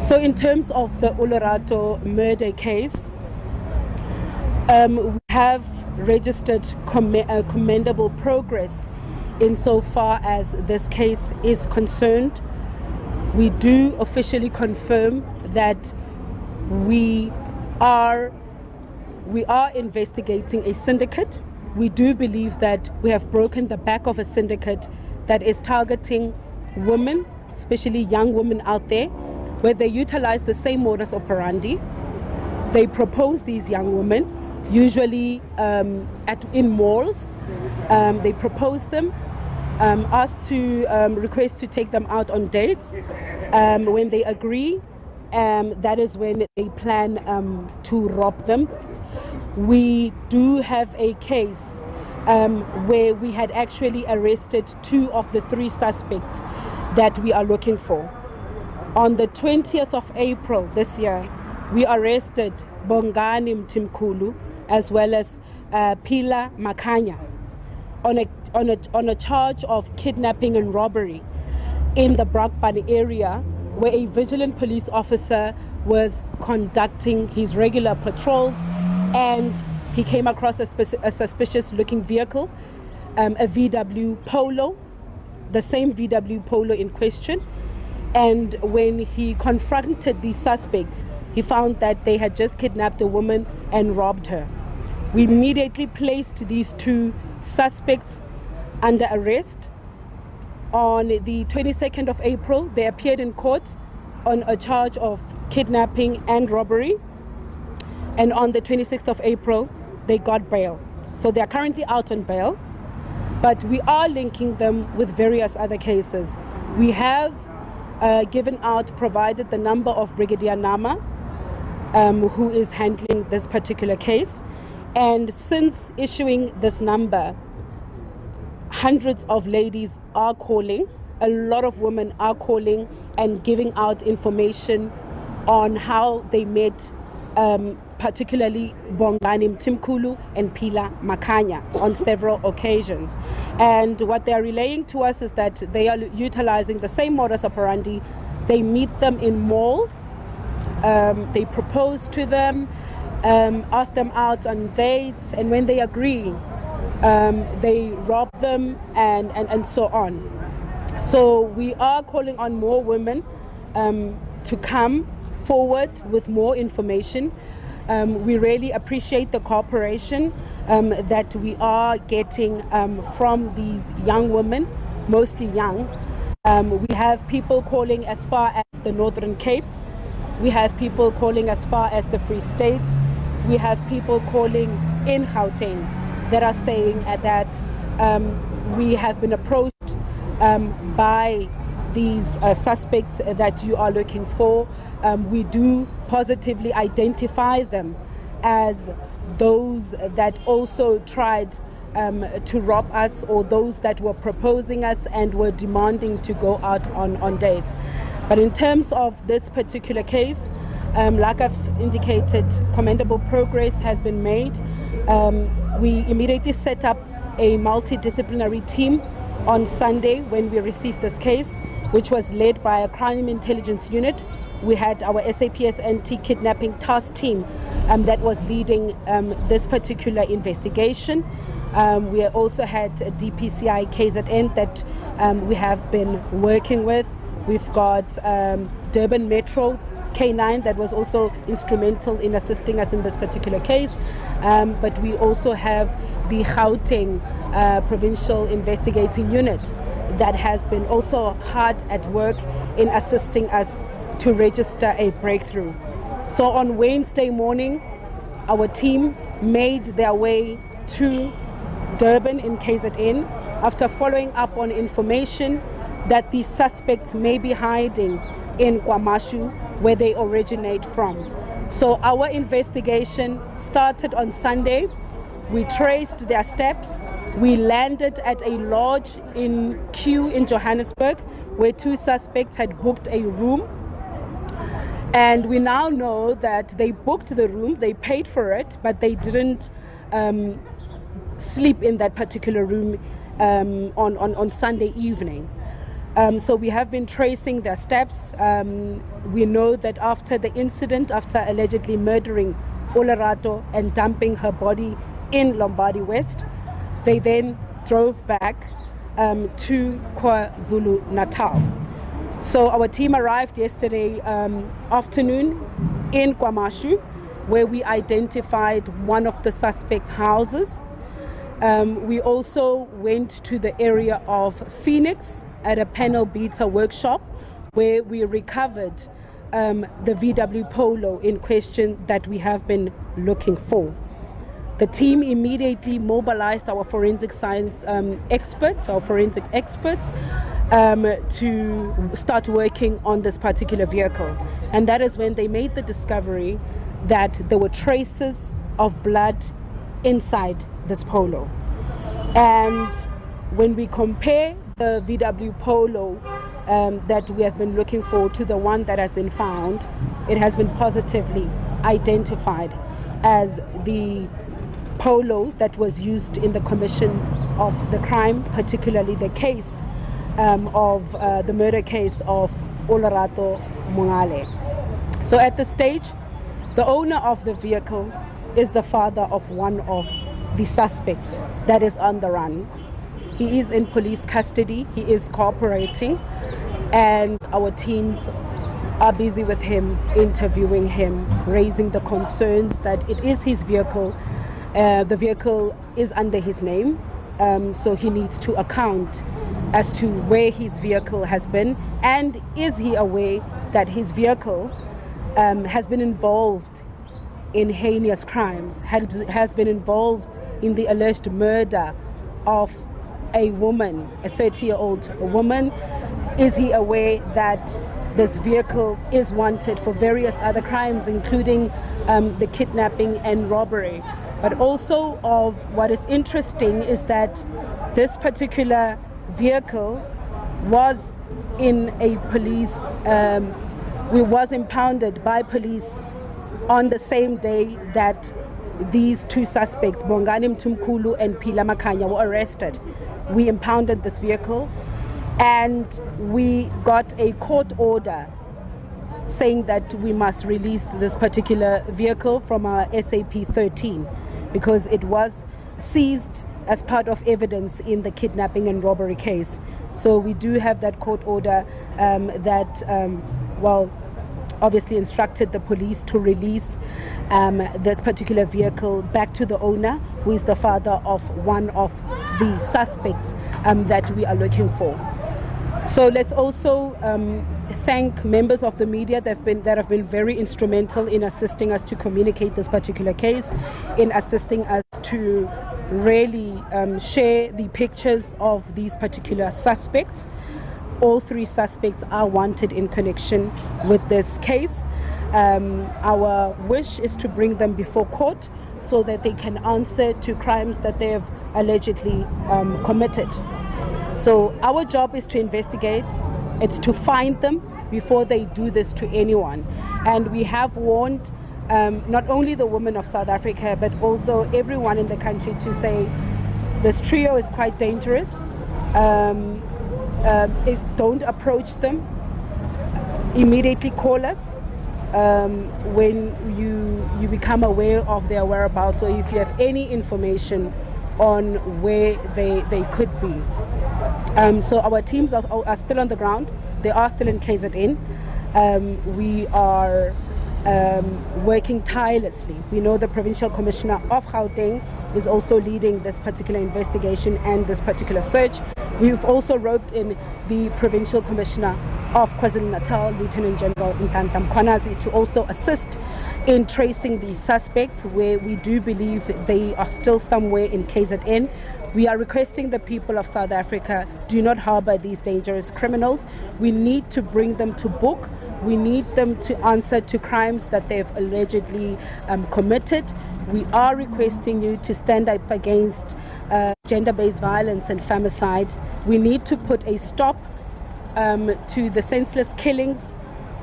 So in terms of the Olorato murder case, we have registered commendable progress insofar as this case is concerned. We do officially confirm that we are investigating a syndicate. We do believe that we have broken the back of a syndicate that is targeting women, especially young women out there, where they utilize the same modus operandi. They propose these young women, usually in malls. They propose them, ask to request to take them out on dates. When they agree, that is when they plan to rob them. We do have a case where we had actually arrested 2 of the 3 suspects that we are looking for. On the 20th of April this year, we arrested Bongani Mtimkulu as well as Pila Makanya on a charge of kidnapping and robbery in the Brakpan area, where a vigilant police officer was conducting his regular patrols, and he came across a suspicious looking vehicle, a VW Polo, the same VW Polo in question. And when he confronted these suspects, he found that they had just kidnapped a woman and robbed her. We immediately placed these 2 suspects under arrest. On the 22nd of April, they appeared in court on a charge of kidnapping and robbery. And on the 26th of April, they got bail. So they are currently out on bail, but we are linking them with various other cases. We have provided the number of Brigadier Nama, who is handling this particular case. And since issuing this number, hundreds of ladies are calling, a lot of women are calling and giving out information on how they met particularly Bongani Mtimkulu and Pila Makanya on several occasions. And what they're relaying to us is that they are utilizing the same modus operandi. They meet them in malls, they propose to them, ask them out on dates, and when they agree, they rob them and so on. So we are calling on more women to come forward with more information. We really appreciate the cooperation that we are getting from these young women, mostly young. We have people calling as far as the Northern Cape. We have people calling as far as the Free State. We have people calling in Gauteng that are saying that we have been approached by these suspects that you are looking for. We do positively identify them as those that also tried to rob us, or those that were proposing us and were demanding to go out on dates. But in terms of this particular case, like I've indicated, commendable progress has been made. We immediately set up a multidisciplinary team on Sunday when we received this case, which was led by a crime intelligence unit. We had our SAPS anti-kidnapping task team that was leading this particular investigation. We also had a DPCI KZN that we have been working with. We've got Durban Metro K9 that was also instrumental in assisting us in this particular case. But we also have the Gauteng Provincial Investigating Unit that has been also hard at work in assisting us to register a breakthrough. So on Wednesday morning, our team made their way to Durban in KZN after following up on information that the suspects may be hiding in KwaMashu, where they originate from. So our investigation started on Sunday. We traced their steps. We landed at a lodge in Q in Johannesburg, where 2 suspects had booked a room. And we now know that they booked the room, they paid for it, but they didn't sleep in that particular room on Sunday evening. So we have been tracing their steps. We know that after the incident, after allegedly murdering Olorato and dumping her body in Lombardy West, they then drove back to KwaZulu-Natal. So our team arrived yesterday afternoon in KwaMashu, where we identified one of the suspects' houses. We also went to the area of Phoenix at a panel beater workshop, where we recovered the VW Polo in question that we have been looking for. The team immediately mobilized our forensic science experts, to start working on this particular vehicle. And that is when they made the discovery that there were traces of blood inside this Polo. And when we compare the VW Polo that we have been looking for to the one that has been found, it has been positively identified as the Polo that was used in the commission of the crime, particularly the case of the murder case of Olorato Mongale. So at this stage, the owner of the vehicle is the father of one of the suspects that is on the run. He is in police custody, he is cooperating, and our teams are busy with him, interviewing him, raising the concerns that it is his vehicle. The vehicle is under his name, so he needs to account as to where his vehicle has been, and is he aware that his vehicle has been involved in heinous crimes, has been involved in the alleged murder of a woman, a 30-year-old woman. Is he aware that this vehicle is wanted for various other crimes, including the kidnapping and robbery? But also, of what is interesting is that this particular vehicle was in a police, was impounded by police on the same day that these two suspects, Bongani Mthumkhulu and Phila Makhanya, were arrested. We impounded this vehicle and we got a court order saying that we must release this particular vehicle from our SAP 13 because it was seized as part of evidence in the kidnapping and robbery case. So we do have that court order that obviously instructed the police to release this particular vehicle back to the owner, who is the father of one of the suspects that we are looking for. So let's also thank members of the media that have been very instrumental in assisting us to communicate this particular case, in assisting us to really share the pictures of these particular suspects. All three suspects are wanted in connection with this case. Our wish is to bring them before court so that they can answer to crimes that they have allegedly committed. So our job is to investigate, it's to find them before they do this to anyone. And we have warned not only the women of South Africa, but also everyone in the country to say this trio is quite dangerous. Don't approach them. Immediately call us when you become aware of their whereabouts, or if you have any information on where they could be. So our teams are still on the ground. They are still in KZN. We are working tirelessly. We know the Provincial Commissioner of Gauteng is also leading this particular investigation and this particular search. We've also roped in the Provincial Commissioner of KwaZulu-Natal, Lieutenant General Nhlanhla Mkhwanazi, to also assist in tracing these suspects, where we do believe they are still somewhere in KZN. We are requesting the people of South Africa, do not harbor these dangerous criminals. We need to bring them to book. We need them to answer to crimes that they've allegedly committed. We are requesting you to stand up against gender-based violence and femicide. We need to put a stop to the senseless killings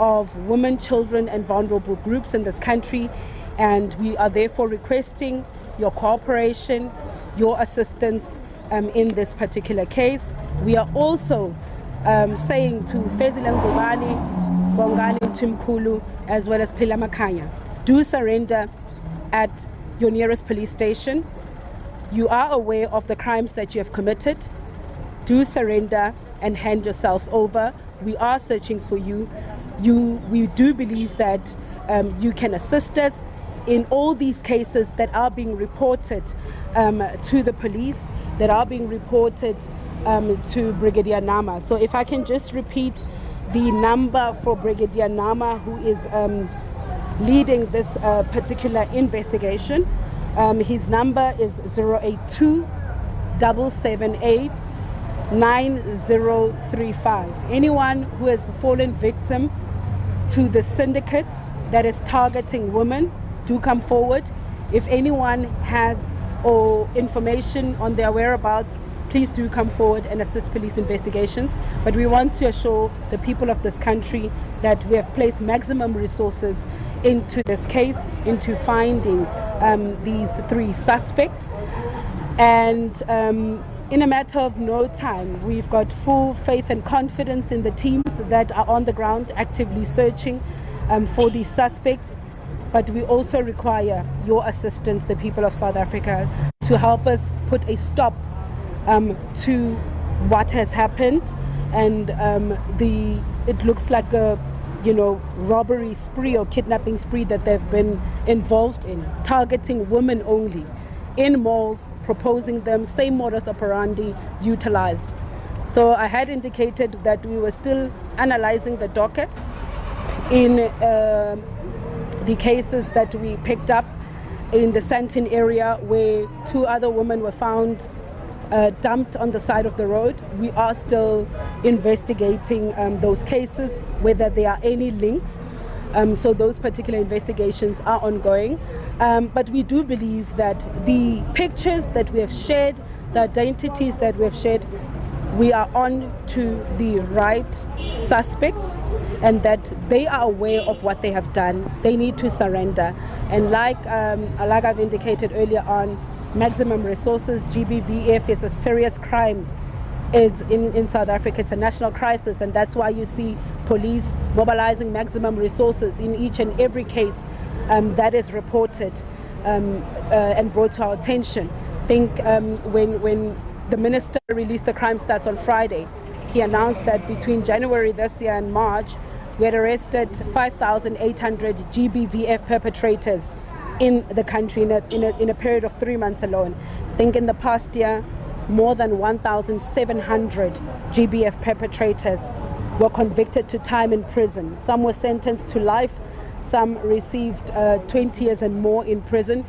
of women, children and vulnerable groups in this country, and we are therefore requesting your cooperation, your assistance in this particular case. We are also saying to Fezile Ngubane, Bongani Timkulu, as well as Philamakhanya, do surrender at your nearest police station. You are aware of the crimes that you have committed. Do surrender and hand yourselves over. We are searching for you. We do believe that you can assist us in all these cases that are being reported to the police, that are being reported to Brigadier Nama. So if I can just repeat the number for Brigadier Nama, who is leading this particular investigation. His number is 082 778 9035. Anyone who has fallen victim to the syndicate that is targeting women, do come forward. If anyone has information on their whereabouts, please do come forward and assist police investigations. But we want to assure the people of this country that we have placed maximum resources into this case, into finding these three suspects. And in a matter of no time, we've got full faith and confidence in the teams that are on the ground actively searching for these suspects. But we also require your assistance, the people of South Africa, to help us put a stop to what has happened. And it looks like a robbery spree or kidnapping spree that they've been involved in, targeting women only in malls, proposing them, same modus operandi utilized. So I had indicated that we were still analyzing the dockets in the cases that we picked up in the Sandton area, where two other women were found dumped on the side of the road. We are still investigating those cases, whether there are any links. So those particular investigations are ongoing. But we do believe that the pictures that we have shared, the identities that we have shared, we are on to the right suspects, and that they are aware of what they have done. They need to surrender. And like I've indicated earlier on, maximum resources, GBVF is a serious crime in South Africa. It's a national crisis, and that's why you see police mobilizing maximum resources in each and every case that is reported and brought to our attention. I think when the minister released the Crime Stats on Friday, he announced that between January this year and March, we had arrested 5,800 GBVF perpetrators in the country in a period of 3 months alone. I think in the past year, more than 1,700 GBF perpetrators were convicted to time in prison. Some were sentenced to life, some received 20 years and more in prison.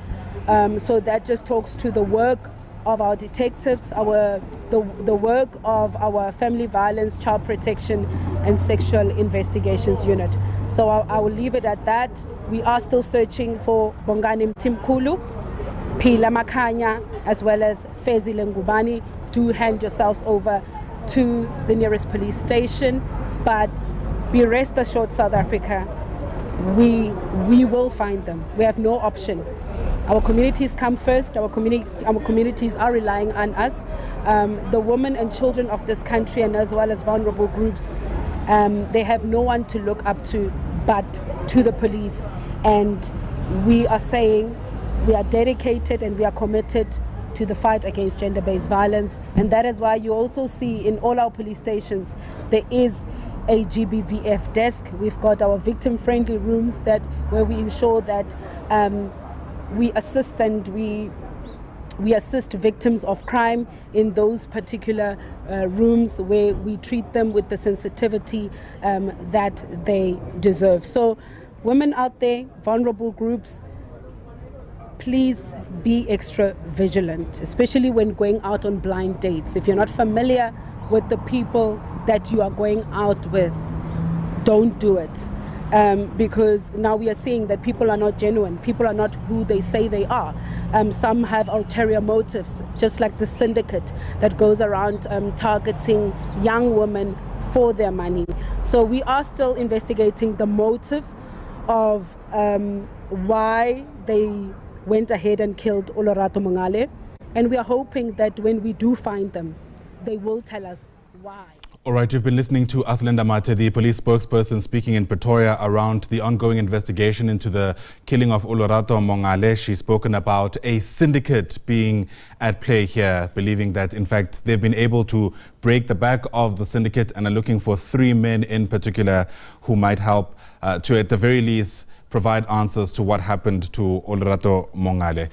So that just talks to the work of our detectives, the work of our family violence, child protection and sexual investigations unit. So I will leave it at that. We are still searching for Bongani Timkulu, Philamakhanya, as well as Fezile Ngubane. Do hand yourselves over to the nearest police station, but be rest assured, South Africa, we will find them. We have no option. Our communities come first. Our communities are relying on us. The women and children of this country, and as well as vulnerable groups, they have no one to look up to but to the police. And we are saying we are dedicated and we are committed to the fight against gender-based violence. And that is why you also see in all our police stations there is a GBVF desk. We've got our victim-friendly rooms where we ensure that we assist and we assist victims of crime in those particular rooms, where we treat them with the sensitivity that they deserve. So women out there, vulnerable groups, please be extra vigilant, especially when going out on blind dates. If you're not familiar with the people that you are going out with, don't do it. Because now we are seeing that people are not genuine. People are not who they say they are. Some have ulterior motives, just like the syndicate that goes around targeting young women for their money. So we are still investigating the motive of why they went ahead and killed Olorato Mongale. And we are hoping that when we do find them, they will tell us why. All right, you've been listening to Athlinda Mate, the police spokesperson, speaking in Pretoria around the ongoing investigation into the killing of Olorato Mongale. She's spoken about a syndicate being at play here, believing that, in fact, they've been able to break the back of the syndicate and are looking for 3 men in particular who might help to, at the very least, provide answers to what happened to Olorato Mongale.